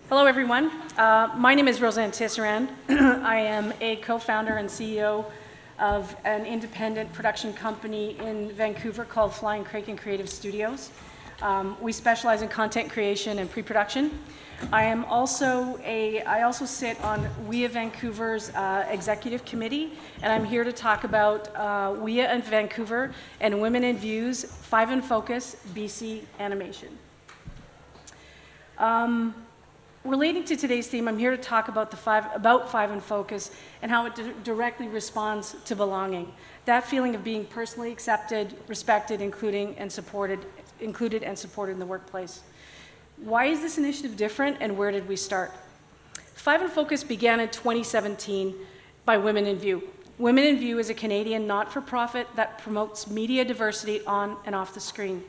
Hello, everyone. My name is Roseanne Tisserand. I am a co-founder and CEO of an independent production company in Vancouver called Flying Crake and Creative Studios. We specialize in content creation and pre-production. I also sit on We Vancouver's executive committee, and I'm here to talk about We in Vancouver and Women in View's 5 in Focus BC animation. Relating to today's theme, I'm here to talk about about 5 in Focus and how it directly responds to belonging. That feeling of being personally accepted, respected, included and supported in the workplace. Why is this initiative different, and where did we start? 5 in Focus began in 2017 by Women in View. Women in View is a Canadian not-for-profit that promotes media diversity on and off the screen.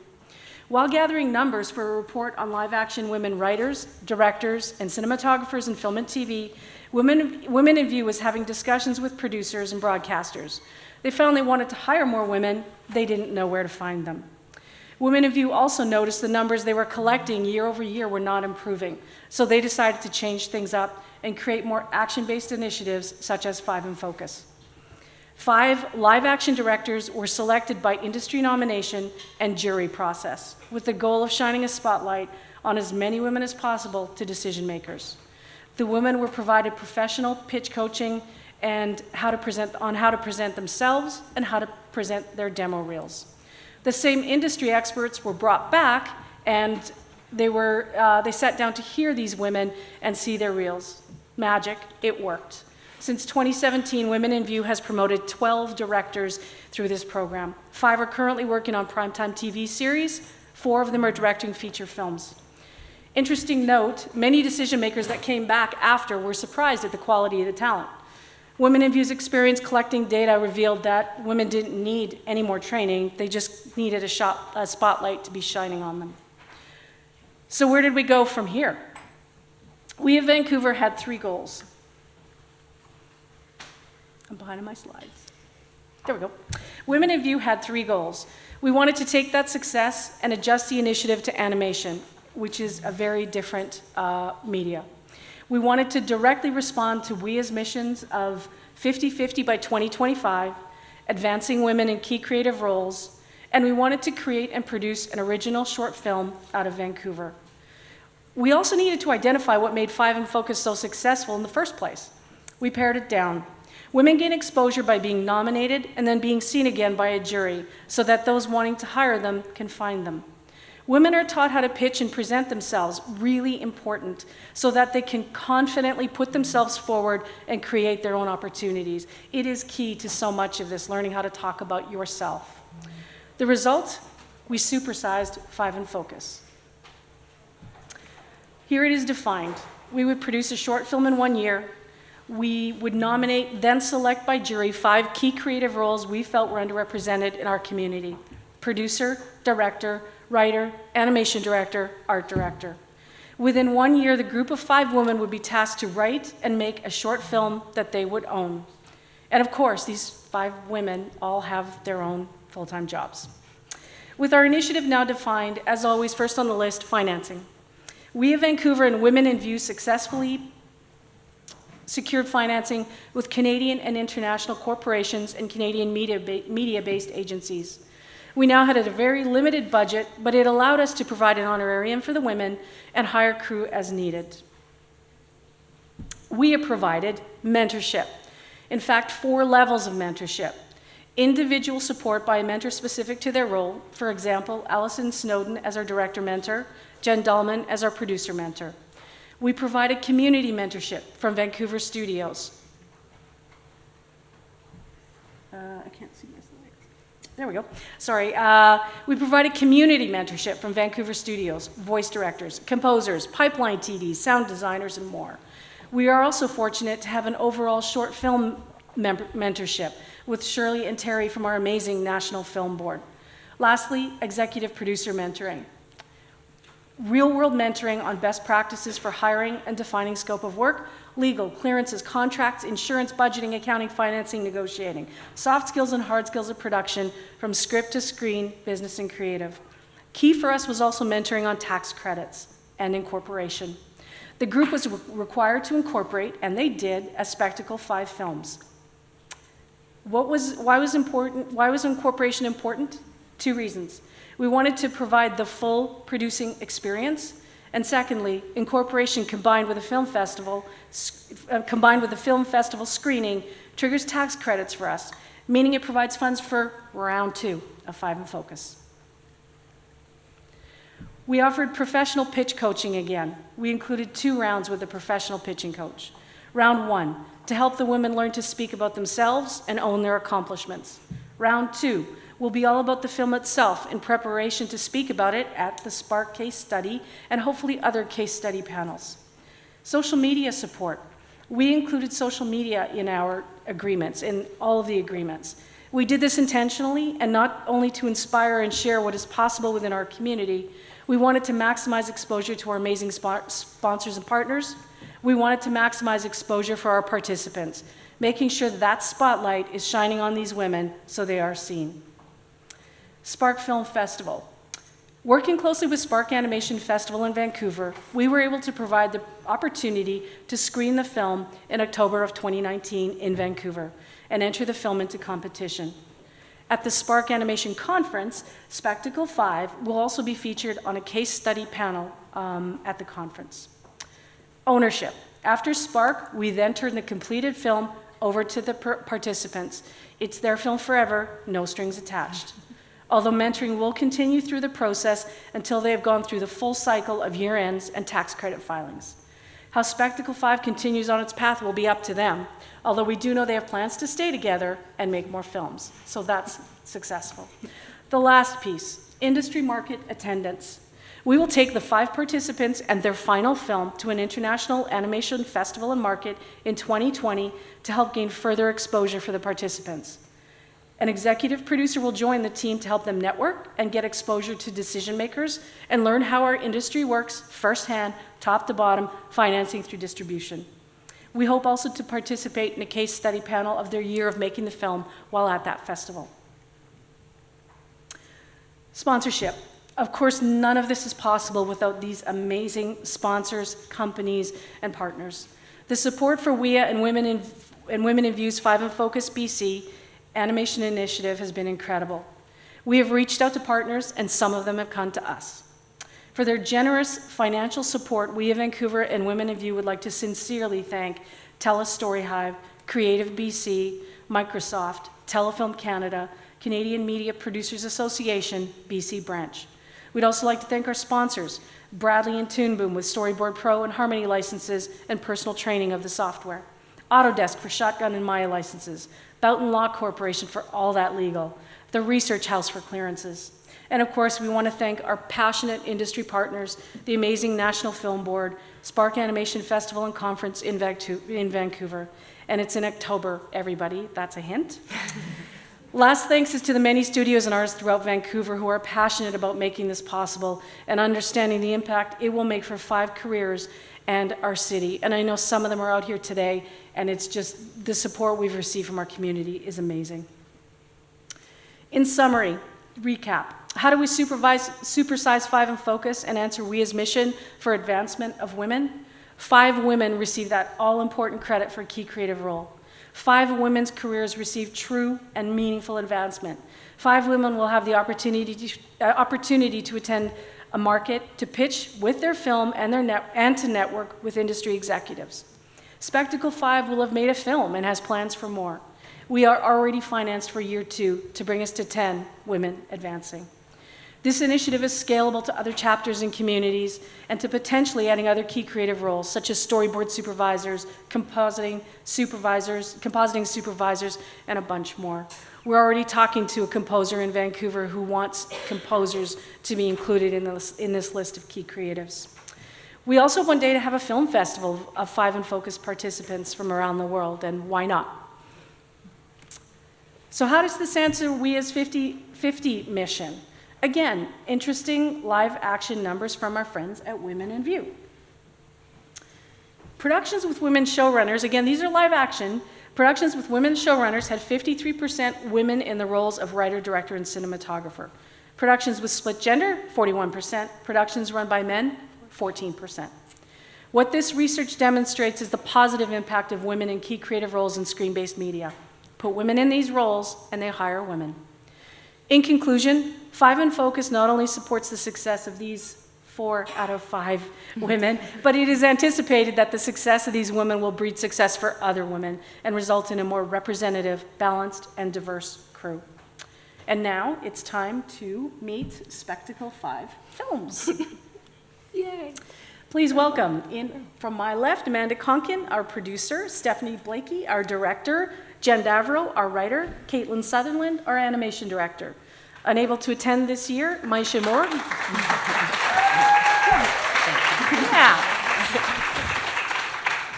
While gathering numbers for a report on live-action women writers, directors, and cinematographers in film and TV, Women in View was having discussions with producers and broadcasters. They found they wanted to hire more women. They didn't know where to find them. Women in View also noticed the numbers they were collecting year over year were not improving, so they decided to change things up and create more action-based initiatives such as 5 in Focus. 5 live-action directors were selected by industry nomination and jury process, with the goal of shining a spotlight on as many women as possible to decision makers. The women were provided professional pitch coaching and how to present themselves and how to present their demo reels. The same industry experts were brought back, and they sat down to hear these women and see their reels. Magic, it worked. Since 2017, Women in View has promoted 12 directors through this program. 5 are currently working on primetime TV series. 4 of them are directing feature films. Interesting note, many decision makers that came back after were surprised at the quality of the talent. Women in View's experience collecting data revealed that women didn't need any more training, they just needed a spotlight to be shining on them. So where did we go from here? We in Vancouver had 3 goals. I'm behind on my slides. There we go. Women in View had 3 goals. We wanted to take that success and adjust the initiative to animation, which is a very different media. We wanted to directly respond to WEA's missions of 50-50 by 2025, advancing women in key creative roles, and we wanted to create and produce an original short film out of Vancouver. We also needed to identify what made 5 in Focus so successful in the first place. We pared it down. Women gain exposure by being nominated and then being seen again by a jury so that those wanting to hire them can find them. Women are taught how to pitch and present themselves, really important, so that they can confidently put themselves forward and create their own opportunities. It is key to so much of this, learning how to talk about yourself. The result? We supersized 5 in Focus. Here it is defined. We would produce a short film in 1 year. We would nominate, then select by jury 5 key creative roles we felt were underrepresented in our community: producer, director, writer, animation director, art director. Within 1 year, the group of 5 women would be tasked to write and make a short film that they would own. And of course, these 5 women all have their own full-time jobs. With our initiative now defined, as always, first on the list, financing. We of Vancouver and Women in View successfully secured financing with Canadian and international corporations and Canadian media-based agencies. We now had a very limited budget, but it allowed us to provide an honorarium for the women and hire crew as needed. We have provided mentorship. In fact, 4 levels of mentorship. Individual support by a mentor specific to their role. For example, Alison Snowden as our director mentor, Jen Dahlman as our producer mentor. We provided community mentorship from Vancouver Studios. I can't see my slides. There we go. Sorry. We provided community mentorship from Vancouver Studios, voice directors, composers, pipeline TDs, sound designers, and more. We are also fortunate to have an overall short film mentorship with Shirley and Terry from our amazing National Film Board. Lastly, executive producer mentoring. Real-world mentoring on best practices for hiring and defining scope of work, legal, clearances, contracts, insurance, budgeting, accounting, financing, negotiating, soft skills and hard skills of production from script to screen, business and creative. Key for us was also mentoring on tax credits and incorporation. The group was required to incorporate, and they did, a spectacle 5 films. Why was incorporation important? 2 reasons. We wanted to provide the full producing experience, and secondly, incorporation combined with a film festival screening triggers tax credits for us, meaning it provides funds for round 2 of 5 in Focus. We offered professional pitch coaching again. We included 2 rounds with a professional pitching coach. Round 1, to help the women learn to speak about themselves and own their accomplishments. Round 2 will be all about the film itself in preparation to speak about it at the Spark case study and hopefully other case study panels. Social media support. We included social media in our agreements, in all of the agreements. We did this intentionally, and not only to inspire and share what is possible within our community. We wanted to maximize exposure to our amazing sponsors and partners. We wanted to maximize exposure for our participants, making sure that spotlight is shining on these women so they are seen. Spark Film Festival. Working closely with Spark Animation Festival in Vancouver, we were able to provide the opportunity to screen the film in October of 2019 in Vancouver and enter the film into competition. At the Spark Animation Conference, Spectacle 5 will also be featured on a case study panel at the conference. Ownership. After Spark, we then turn the completed film over to the participants. It's their film forever, no strings attached. Although mentoring will continue through the process until they have gone through the full cycle of year ends and tax credit filings. How Spectacle 5 continues on its path will be up to them, although we do know they have plans to stay together and make more films, so that's successful. The last piece, industry market attendance. We will take the 5 participants and their final film to an international animation festival and market in 2020 to help gain further exposure for the participants. An executive producer will join the team to help them network and get exposure to decision makers and learn how our industry works firsthand, top to bottom, financing through distribution. We hope also to participate in a case study panel of their year of making the film while at that festival. Sponsorship. Of course, none of this is possible without these amazing sponsors, companies, and partners. The support for WIA and Women in View's 5 in Focus BC animation initiative has been incredible. We have reached out to partners, and some of them have come to us. For their generous financial support, we at Vancouver and Women in View would like to sincerely thank TELUS Story Hive, Creative BC, Microsoft, Telefilm Canada, Canadian Media Producers Association, BC branch. We'd also like to thank our sponsors, Bradley and Toon Boom with Storyboard Pro and Harmony licenses and personal training of the software, Autodesk for Shotgun and Maya licenses, Boughton Law Corporation for all that legal, the Research House for clearances. And of course, we want to thank our passionate industry partners, the amazing National Film Board, Spark Animation Festival and Conference in Vancouver. And it's in October, everybody. That's a hint. Last thanks is to the many studios and artists throughout Vancouver who are passionate about making this possible and understanding the impact it will make for 5 careers and our city. And I know some of them are out here today, and it's just the support we've received from our community is amazing. In summary, recap. How do we supersize 5 in Focus and answer WIA's mission for advancement of women? 5 women receive that all-important credit for a key creative role. 5 women's careers receive true and meaningful advancement. 5 women will have the opportunity to attend a market, to pitch with their film and to network with industry executives. Spectacle 5 will have made a film and has plans for more. We are already financed for year 2 to bring us to 10 women advancing. This initiative is scalable to other chapters and communities and to potentially adding other key creative roles such as storyboard supervisors, compositing supervisors, and a bunch more. We're already talking to a composer in Vancouver who wants composers to be included in this list of key creatives. We also one day to have a film festival of 5 in Focus participants from around the world, and why not? So how does this answer WIA's 50-50 mission? Again, interesting live action numbers from our friends at Women in View. Productions with women showrunners, again, these are live action. Productions with women showrunners had 53% women in the roles of writer, director, and cinematographer. Productions with split gender, 41%. Productions run by men, 14%. What this research demonstrates is the positive impact of women in key creative roles in screen-based media. Put women in these roles, and they hire women. In conclusion, 5 in Focus not only supports the success of these 4 out of 5 women, but it is anticipated that the success of these women will breed success for other women and result in a more representative, balanced, and diverse crew. And now it's time to meet Spectacle 5 Films. Yay! Please welcome, from my left, Amanda Conkin, our producer, Stephanie Blakey, our director, Jen Davro, our writer, Caitlin Sutherland, our animation director. Unable to attend this year, Maisha Moore. Yeah.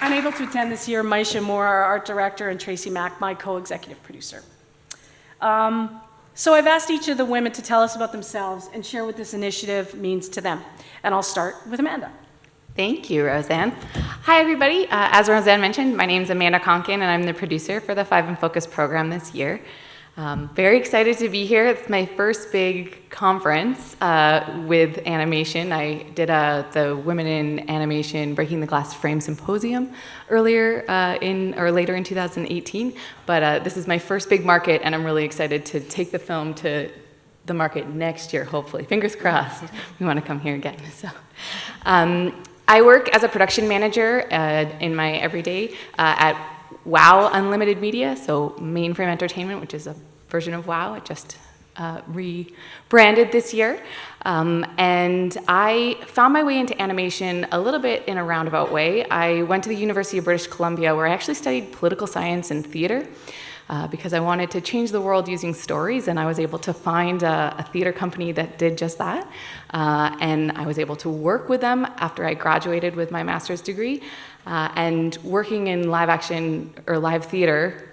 Unable to attend this year, Maisha Moore, our art director, and Tracy Mack, my co-executive producer. So I've asked each of the women to tell us about themselves and share what this initiative means to them. And I'll start with Amanda. Thank you, Roseanne. Hi, everybody. As Roseanne mentioned, my name is Amanda Conkin, and I'm the producer for the 5 in Focus program this year. Very excited to be here. It's my first big conference with animation. I did the Women in Animation Breaking the Glass Frame Symposium later in 2018. But this is my first big market, and I'm really excited to take the film to the market next year, hopefully. Fingers crossed. We want to come here again. So, I work as a production manager in my everyday at Wow Unlimited Media, so Mainframe Entertainment, which is a version of Wow. It just rebranded this year. And I found my way into animation a little bit in a roundabout way. I went to the University of British Columbia, where I actually studied political science and theater. Because I wanted to change the world using stories, and I was able to find a theater company that did just that. And I was able to work with them after I graduated with my master's degree. And working in live action or live theater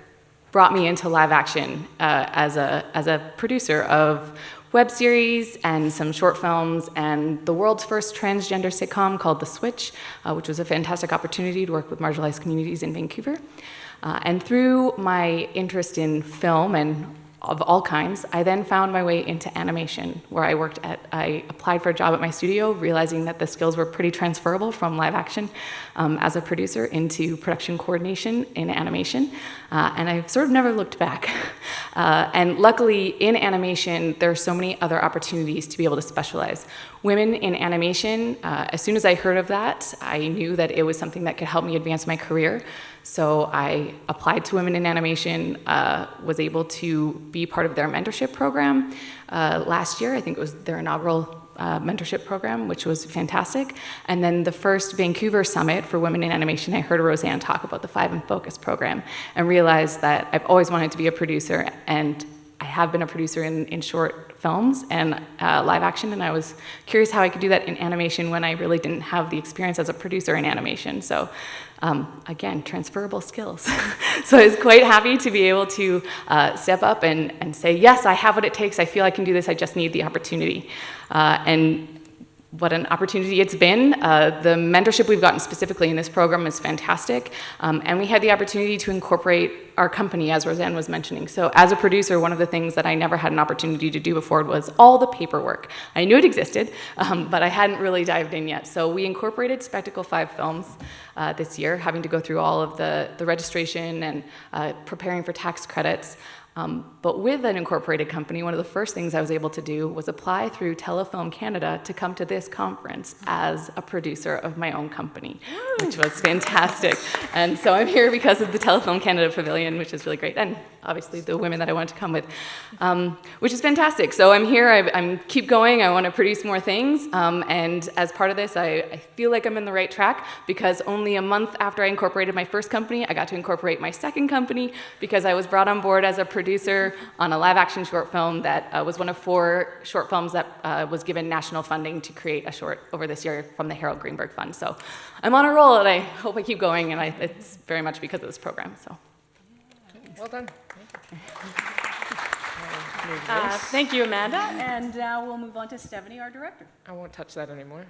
brought me into live action as a producer of web series and some short films and the world's first transgender sitcom called The Switch, which was a fantastic opportunity to work with marginalized communities in Vancouver. And through my interest in film and of all kinds, I then found my way into animation, where I applied for a job at my studio, realizing that the skills were pretty transferable from live action as a producer into production coordination in animation. And I've sort of never looked back. And luckily, in animation, there are so many other opportunities to be able to specialize. Women in animation, as soon as I heard of that, I knew that it was something that could help me advance my career. So I applied to Women in Animation, was able to be part of their mentorship program last year. I think it was their inaugural mentorship program, which was fantastic. And then the first Vancouver Summit for Women in Animation, I heard Roseanne talk about the 5 in Focus program and realized that I've always wanted to be a producer, and I have been a producer in short films and live action, and I was curious how I could do that in animation when I really didn't have the experience as a producer in animation. So again, transferable skills. So I was quite happy to be able to step up and say, yes, I have what it takes. I feel I can do this. I just need the opportunity. And what an opportunity it's been. The mentorship we've gotten specifically in this program is fantastic. And we had the opportunity to incorporate our company, as Roseanne was mentioning. So as a producer, one of the things that I never had an opportunity to do before was all the paperwork. I knew it existed, but I hadn't really dived in yet. So we incorporated Spectacle 5 Films this year, having to go through all of the registration and preparing for tax credits. But with an incorporated company, one of the first things I was able to do was apply through Telefilm Canada to come to this conference as a producer of my own company, which was fantastic. And so I'm here because of the Telefilm Canada Pavilion, which is really great, and obviously the women that I wanted to come with, which is fantastic. So I'm here, I keep going, I want to produce more things, and as part of this, I feel like I'm in the right track, because only a month after I incorporated my first company, I got to incorporate my second company, because I was brought on board as a producer on a live action short film that was one of 4 short films that was given national funding to create a short over this year from the Harold Greenberg Fund. So I'm on a roll, and I hope I keep going, and it's very much because of this program. So. Well done. Thank you, Amanda. And now we'll move on to Stephanie, our director. I won't touch that anymore.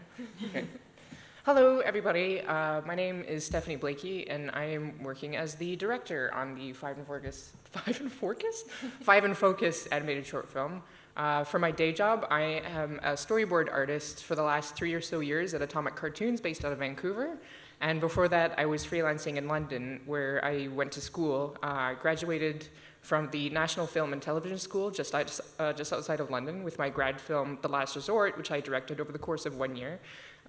Okay. Hello, everybody. My name is Stephanie Blakey, and I am working as the director on the 5 in Focus animated short film. For my day job, I am a storyboard artist for the last 3 or so years at Atomic Cartoons based out of Vancouver. And before that, I was freelancing in London, where I went to school. I graduated from the National Film and Television School just outside of London with my grad film, The Last Resort, which I directed over the course of 1 year.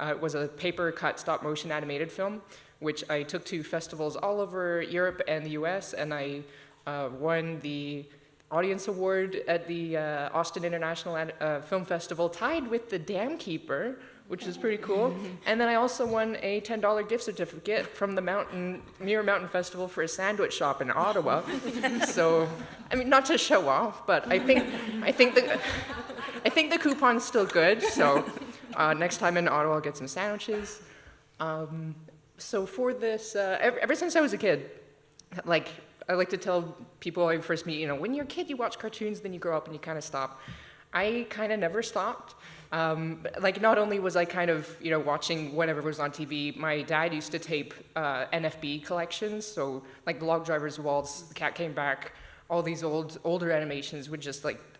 It was a paper-cut stop-motion animated film, which I took to festivals all over Europe and the US, and I won the Audience Award at the Austin International Film Festival, tied with The Dam Keeper, which is pretty cool. And then I also won a $10 gift certificate from the Mirror Mountain Festival for a sandwich shop in Ottawa. So, I mean, not to show off, but I think the coupon's still good. So next time in Ottawa, I'll get some sandwiches. So for this, ever since I was a kid, I like to tell people I first meet, when you're a kid, you watch cartoons, then you grow up and you kind of stop. I kind of never stopped. Not only was I kind of, watching whatever was on TV, my dad used to tape NFB collections, so like The Log Driver's Waltz, The Cat Came Back, all these older animations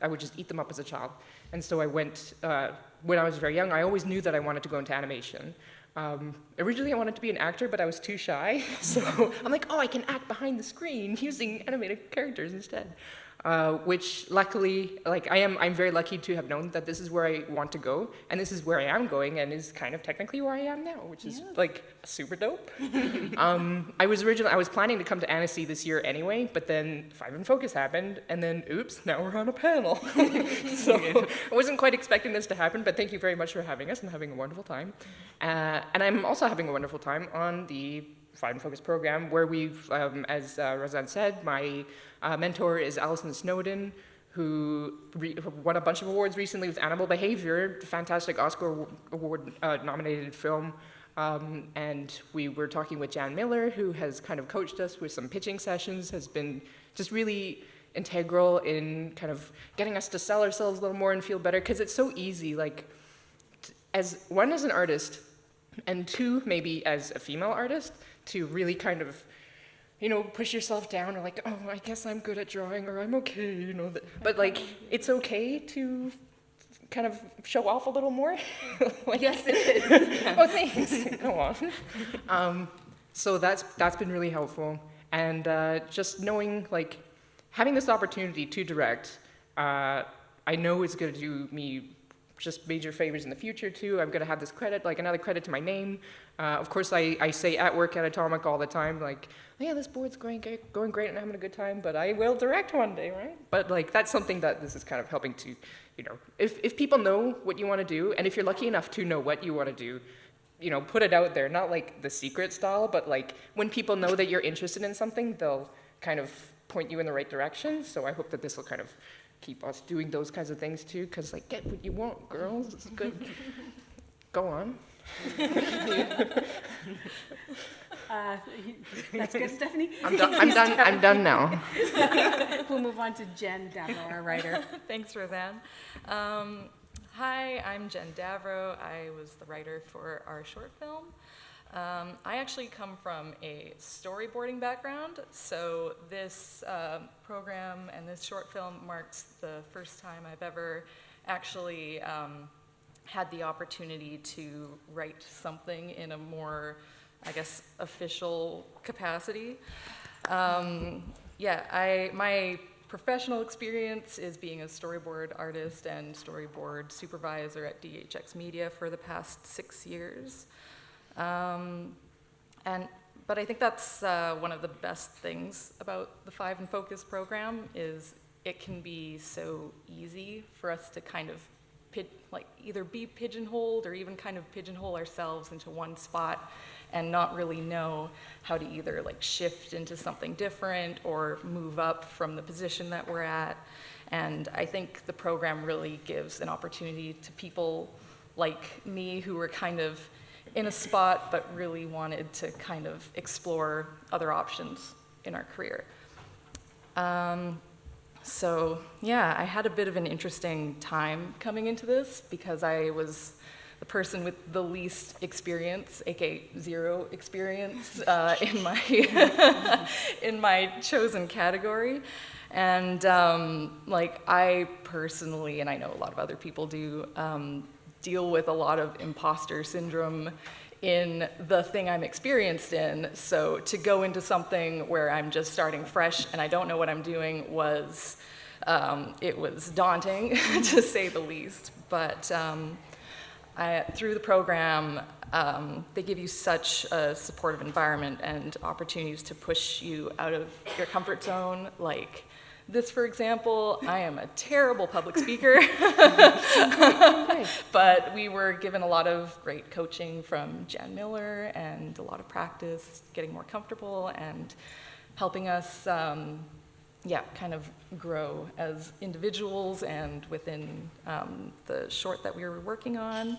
I would just eat them up as a child. And so I went, when I was very young, I always knew that I wanted to go into animation. Originally I wanted to be an actor, but I was too shy, so I'm like, I can act behind the screen using animated characters instead. Which luckily, I'm very lucky to have known that this is where I want to go, and this is where I am going, and is kind of technically where I am now, which is super dope. I was planning to come to Annecy this year anyway, but then Five in Focus happened, and then oops, now we're on a panel. So I wasn't quite expecting this to happen, but thank you very much for having us and having a wonderful time. And I'm also having a wonderful time on the Five in Focus program, where we've, as Roseanne said, my mentor is Alison Snowden, who won a bunch of awards recently with Animal Behavior, fantastic Oscar award nominated film. And we were talking with Jan Miller, who has kind of coached us with some pitching sessions, has been just really integral in kind of getting us to sell ourselves a little more and feel better, because it's so easy, as an artist, and two, maybe as a female artist, to really kind of push yourself down, or I guess I'm good at drawing, or I'm okay, But it's okay to kind of show off a little more. Yes, it is. Oh, thanks. Go on. So that's been really helpful, and just knowing having this opportunity to direct, I know it's going to do me just major favors in the future too. I'm going to have this credit, another credit to my name. Of course, I say at work at Atomic all the time, yeah, this board's going great and I'm having a good time, but I will direct one day, right? But that's something that this is kind of helping to, if people know what you want to do, and if you're lucky enough to know what you want to do, put it out there, not the secret style, but when people know that you're interested in something, they'll kind of point you in the right direction. So I hope that this will kind of keep us doing those kinds of things too, because get what you want, girls. It's good. Go on. That's good, Stephanie. I'm done now. We'll move on to Jen Davro, our writer. Thanks, Roseanne. Hi, I'm Jen Davro. I was the writer for our short film. I actually come from a storyboarding background, so this program and this short film marks the first time I've ever actually had the opportunity to write something in a more, I guess, official capacity. My professional experience is being a storyboard artist and storyboard supervisor at DHX Media for the past 6 years. But I think that's one of the best things about the Five in Focus program is it can be so easy for us to kind of either be pigeonholed or even kind of pigeonhole ourselves into one spot and not really know how to either shift into something different or move up from the position that we're at. And I think the program really gives an opportunity to people like me who were kind of in a spot but really wanted to kind of explore other options in our career. I had a bit of an interesting time coming into this because I was the person with the least experience, aka zero experience, in my in my chosen category. And like I personally, and I know a lot of other people do, deal with a lot of imposter syndrome in the thing I'm experienced in. So to go into something where I'm just starting fresh and I don't know what I'm doing was, it was daunting to say the least. But through the program, they give you such a supportive environment and opportunities to push you out of your comfort zone. Like this, for example, I am a terrible public speaker, but we were given a lot of great coaching from Jan Miller and a lot of practice, getting more comfortable and helping us, kind of grow as individuals and within the short that we were working on.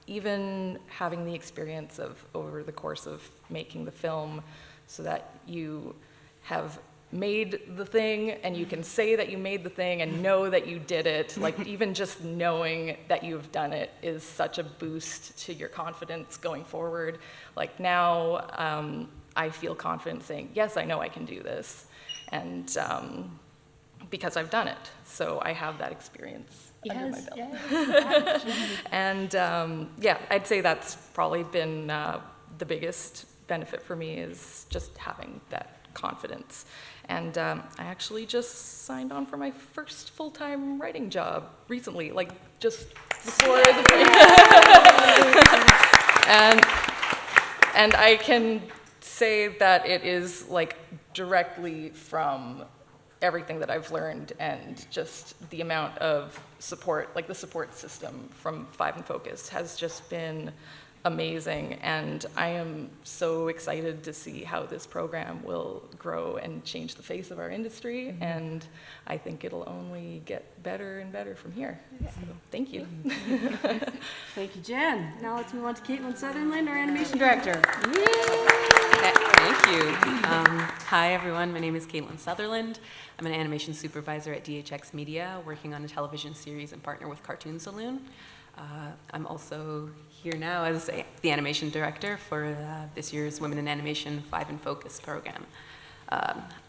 Even having the experience of over the course of making the film so that you have made the thing and you can say that you made the thing and know that you did it, like even just knowing that you've done it is such a boost to your confidence going forward. Like now I feel confident saying, yes, I know I can do this. And because I've done it. So I have that experience under my belt. Yes. And I'd say that's probably been the biggest benefit for me is just having that confidence. And I actually just signed on for my first full-time writing job recently, like just before the break. And I can say that it is like directly from everything that I've learned and just the amount of support, like the support system from Five in Focus has just been amazing. And I am so excited to see how this program will grow and change the face of our industry. Mm-hmm. And I think it'll only get better and better from here. Yeah. So, thank you. Thank you, Jen. Now let's move on to Caitlin Sutherland, our animation director. Thank you. Hi, everyone. My name is Caitlin Sutherland. I'm an animation supervisor at DHX Media, working on a television series and partner with Cartoon Saloon. I'm also here now as the animation director for this year's Women in Animation 5 in Focus program.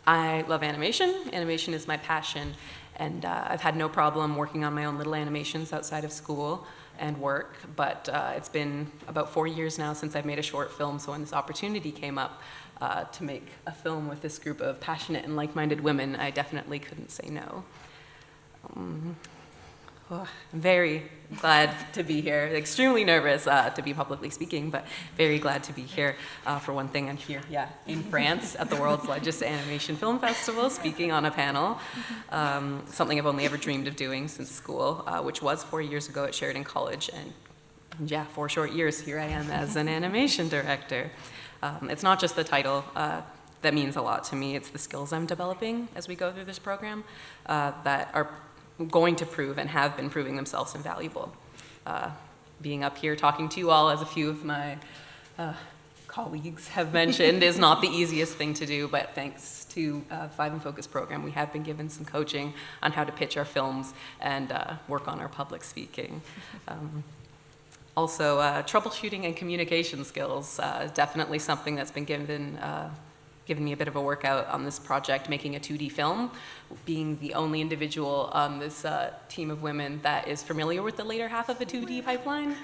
I love animation. Animation is my passion, and I've had no problem working on my own little animations outside of school and work, but it's been about 4 years now since I've made a short film, so when this opportunity came up to make a film with this group of passionate and like-minded women, I definitely couldn't say no. I'm very glad to be here, extremely nervous to be publicly speaking, but very glad to be here. For one thing, I'm here, in France at the world's largest animation film festival, speaking on a panel, something I've only ever dreamed of doing since school, which was 4 years ago at Sheridan College, and 4 short years, here I am as an animation director. It's not just the title that means a lot to me, it's the skills I'm developing as we go through this program that are going to prove and have been proving themselves invaluable. Being up here talking to you all, as a few of my colleagues have mentioned, is not the easiest thing to do, but thanks to 5 in Focus program, we have been given some coaching on how to pitch our films and work on our public speaking. Also, troubleshooting and communication skills, definitely something that's been given me a bit of a workout on this project, making a 2D film, being the only individual on this team of women that is familiar with the later half of a 2D pipeline.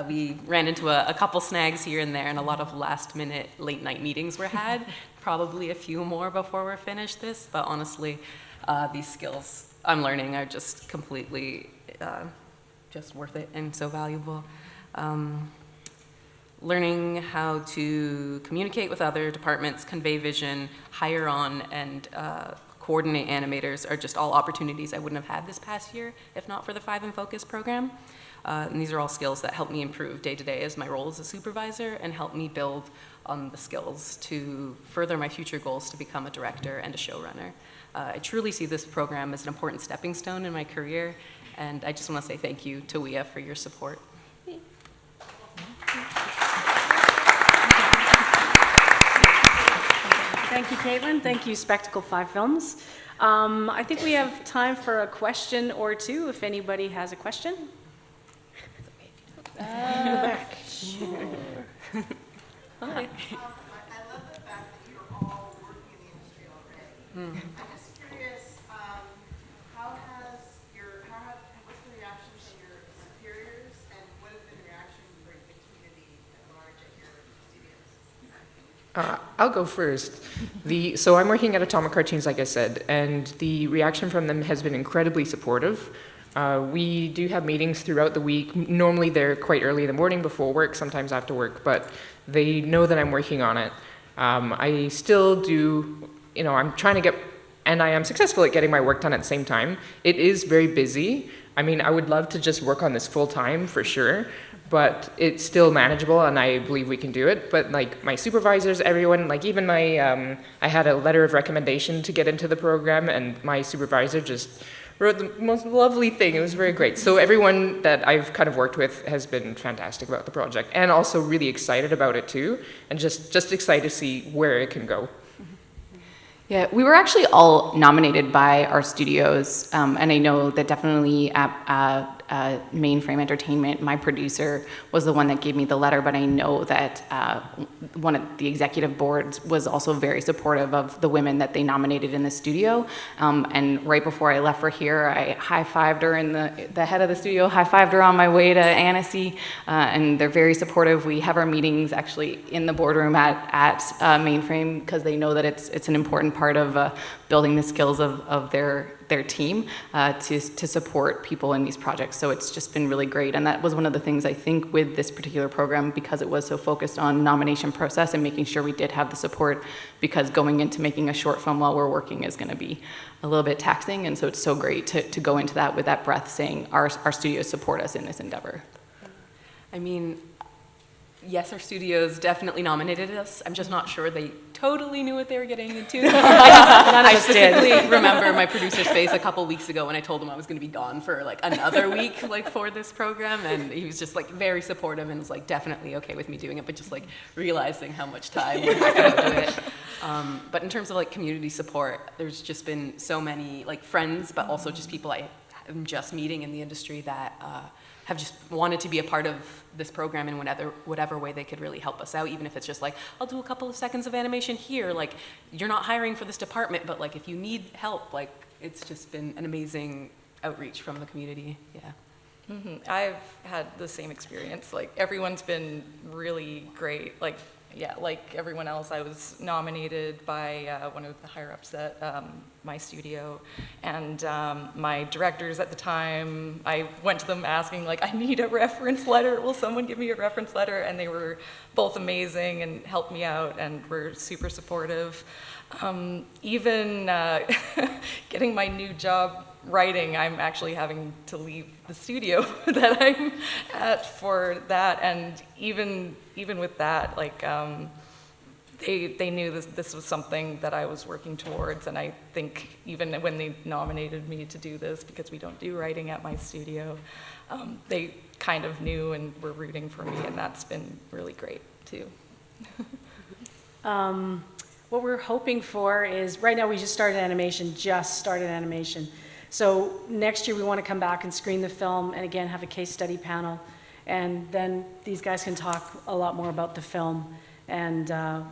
We ran into a couple snags here and there, and a lot of last-minute, late-night meetings were had. Probably a few more before we're finished this, but honestly, these skills I'm learning are just completely just worth it and so valuable. Learning how to communicate with other departments, convey vision, hire on, and coordinate animators are just all opportunities I wouldn't have had this past year if not for the 5 in Focus program. And these are all skills that help me improve day to day as my role as a supervisor and help me build on the skills to further my future goals to become a director and a showrunner. I truly see this program as an important stepping stone in my career, and I just want to say thank you to WIA for your support. Thank you, Caitlin. Thank you, Spectacle 5 Films. I think we have time for a question or two, if anybody has a question. Sure. Hi. I'm just curious, what's the reaction from your superiors, and what has been the reaction from the community at large at your studios? I'll go first. So I'm working at Atomic Cartoons, like I said, and the reaction from them has been incredibly supportive. We do have meetings throughout the week. Normally they're quite early in the morning before work, sometimes after work, but they know that I'm working on it. I still do, I'm trying to get, and I am successful at getting my work done at the same time. It is very busy. I mean, I would love to just work on this full time for sure, but it's still manageable and I believe we can do it. But like my supervisors, everyone, like even my, I had a letter of recommendation to get into the program and my supervisor just wrote the most lovely thing. It was very great. So everyone that I've kind of worked with has been fantastic about the project and also really excited about it too, and just excited to see where it can go. Yeah, we were actually all nominated by our studios, and I know that definitely at Mainframe Entertainment, my producer was the one that gave me the letter, but I know that one of the executive boards was also very supportive of the women that they nominated in the studio, and right before I left for here, I high-fived her, and the head of the studio high-fived her on my way to Annecy, and they're very supportive. We have our meetings actually in the boardroom at Mainframe because they know that it's an important part of building the skills of their team to support people in these projects. So it's just been really great. And that was one of the things I think with this particular program, because it was so focused on nomination process and making sure we did have the support, because going into making a short film while we're working is going to be a little bit taxing. And so it's so great to go into that with that breath saying our studios support us in this endeavor. I mean, yes, our studios definitely nominated us. I'm just not sure they totally knew what they were getting into. I specifically remember my producer's face a couple weeks ago when I told him I was going to be gone for like another week, like for this program, and he was just like very supportive and was like definitely okay with me doing it, but just like realizing how much time we're not going to do it. But in terms of like community support, there's just been so many like friends, but also just people I am just meeting in the industry that have just wanted to be a part of this program in whatever way they could really help us out, even if it's just like, I'll do a couple of seconds of animation here, like, you're not hiring for this department, but like, if you need help, like, it's just been an amazing outreach from the community, yeah. Mm-hmm. I've had the same experience, like, everyone's been really great, like, yeah, like everyone else, I was nominated by one of the higher-ups at my studio, and my directors at the time, I went to them asking, like, I need a reference letter, will someone give me a reference letter? And they were both amazing and helped me out and were super supportive. Even getting my new job writing, I'm actually having to leave the studio that I'm at for that, and even with that, like, they knew this was something that I was working towards, and I think even when they nominated me to do this, because we don't do writing at my studio, they kind of knew and were rooting for me, and that's been really great too. What we're hoping for is, right now we just started animation. So next year we want to come back and screen the film and again have a case study panel, and then these guys can talk a lot more about the film and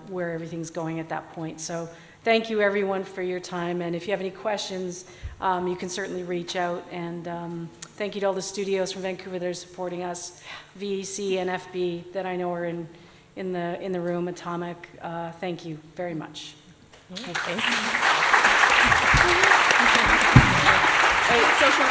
where everything's going at that point. So thank you everyone for your time, and if you have any questions, you can certainly reach out, and thank you to all the studios from Vancouver that are supporting us, VEC and FB that I know are in the room, Atomic. Thank you very much. Thank you. Social